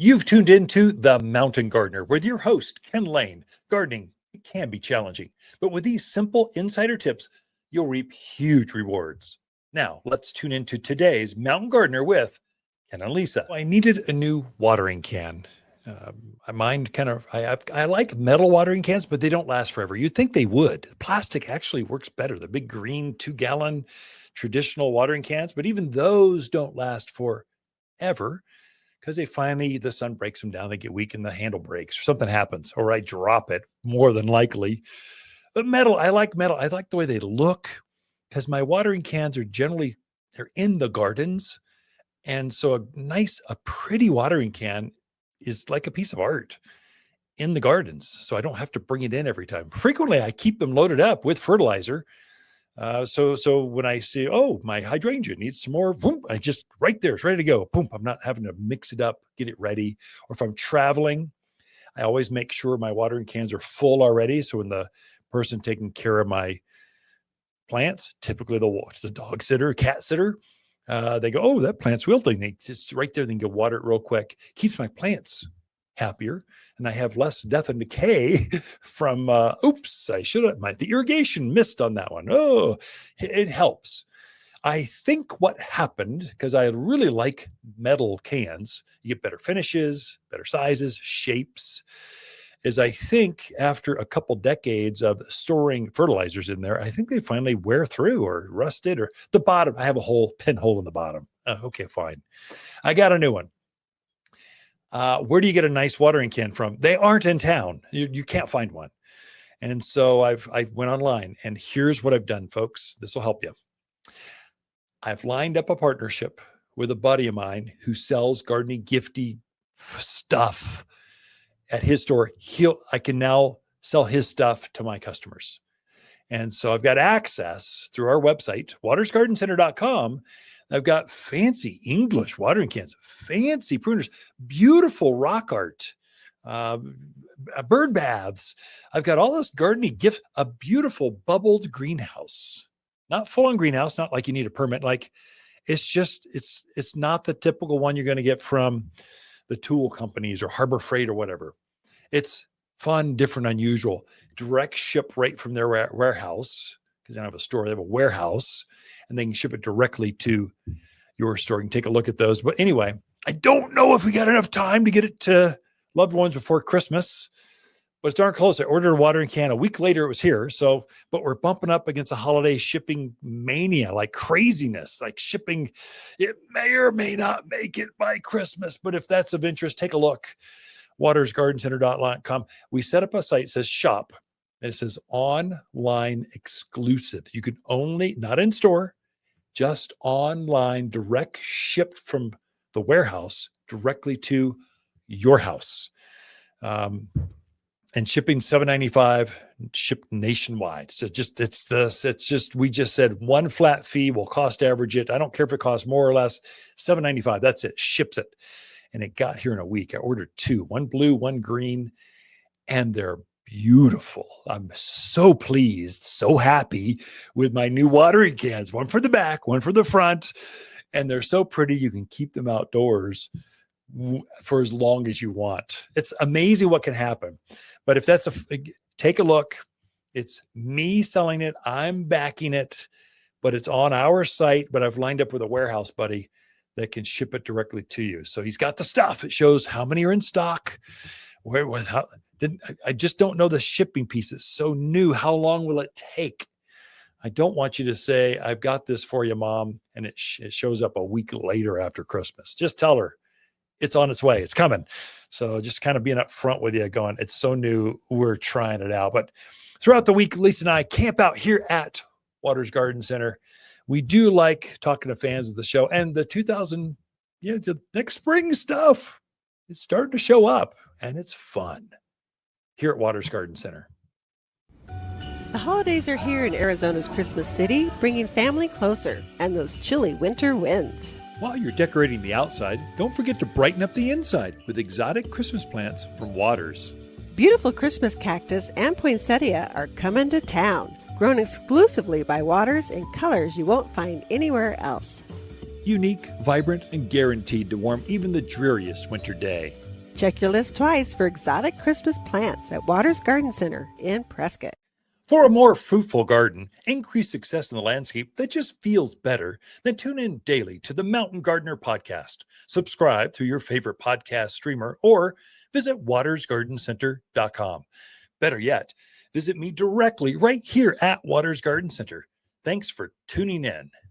You've tuned into The Mountain Gardener with your host, Ken Lain. Gardening, it can be challenging, but with these simple insider tips, you'll reap huge rewards. Now, let's tune into today's Mountain Gardener with Ken and Lisa. I needed a new watering can. I like metal watering cans, but they don't last forever. You'd think they would. Plastic actually works better. The big green 2-gallon traditional watering cans, but even those don't last forever because the sun breaks them down, they get weak and the handle breaks or something happens, or I drop it more than likely. But metal, I like metal. I like the way they look because my watering cans they're in the gardens. And so a pretty watering can is like a piece of art in the gardens. So I don't have to bring it in every time. Frequently, I keep them loaded up with fertilizer. So when I see, my hydrangea needs some more, boom, I just right there, it's ready to go. Boom, I'm not having to mix it up, get it ready. Or if I'm traveling, I always make sure my watering cans are full already. So when the person taking care of my plants, typically the dog sitter, cat sitter, they go, oh, that plant's wilting. They just right there, they can go water it real quick. Keeps my plants happier. And I have less death and decay from, the irrigation missed on that one. Oh, it helps. I think what happened, because I really like metal cans, you get better finishes, better sizes, shapes, is I think after a couple decades of storing fertilizers in there, I think they finally wear through or rusted or the bottom. I have a pinhole in the bottom. Okay, fine. I got a new one. Where do you get a nice watering can from? They aren't in town. You can't find one. And so I went online, and here's what I've done, folks. This will help you. I've lined up a partnership with a buddy of mine who sells gardening gifty stuff at his store. I can now sell his stuff to my customers. And so I've got access through our website, watersgardencenter.com. I've got fancy English watering cans, fancy pruners, beautiful rock art, bird baths. I've got all this gardening gift, a beautiful bubbled greenhouse, not full on greenhouse, not like you need a permit. Like it's not the typical one you're going to get from the tool companies or Harbor Freight or whatever. It's fun, different, unusual, direct ship right from their warehouse. Because they don't have a store, they have a warehouse, and they can ship it directly to your store. You can take a look at those. But anyway, I don't know if we got enough time to get it to loved ones before Christmas, but it's darn close. I ordered a watering can. A week later, it was here. But we're bumping up against a holiday shipping mania, like craziness, like shipping. It may or may not make it by Christmas, but if that's of interest, take a look. watersgardencenter.com. We set up a site that says shop. And it says online exclusive. You can only, not in store, just online, direct shipped from the warehouse directly to your house. And shipping $7.95, shipped nationwide. So we just said one flat fee will cost average it. I don't care if it costs more or less, $7.95. That's it, ships it. And it got here in a week. I ordered 2, one blue, one green, and they're beautiful. I'm so pleased, so happy with my new watering cans, one for the back, one for the front. And they're so pretty. You can keep them outdoors for as long as you want. It's amazing what can happen. But if take a look, it's me selling it. I'm backing it, but it's on our site. But I've lined up with a warehouse buddy that can ship it directly to you. So he's got the stuff. It shows how many are in stock, I just don't know the shipping piece. It's so new. How long will it take? I don't want you to say, I've got this for you, Mom, and it shows up a week later after Christmas. Just tell her it's on its way. It's coming. So just kind of being up front with you going, it's so new. We're trying it out. But throughout the week, Lisa and I camp out here at Waters Garden Center. We do like talking to fans of the show, and the next spring stuff is starting to show up, and it's fun here at Waters Garden Center. The holidays are here in Arizona's Christmas City, bringing family closer and those chilly winter winds. While you're decorating the outside, don't forget to brighten up the inside with exotic Christmas plants from Waters. Beautiful Christmas cactus and poinsettia are coming to town, grown exclusively by Waters in colors you won't find anywhere else. Unique, vibrant, and guaranteed to warm even the dreariest winter day. Check your list twice for exotic Christmas plants at Waters Garden Center in Prescott. For a more fruitful garden, increased success in the landscape that just feels better, then tune in daily to the Mountain Gardener podcast. Subscribe through your favorite podcast streamer or visit watersgardencenter.com. Better yet, visit me directly right here at Waters Garden Center. Thanks for tuning in.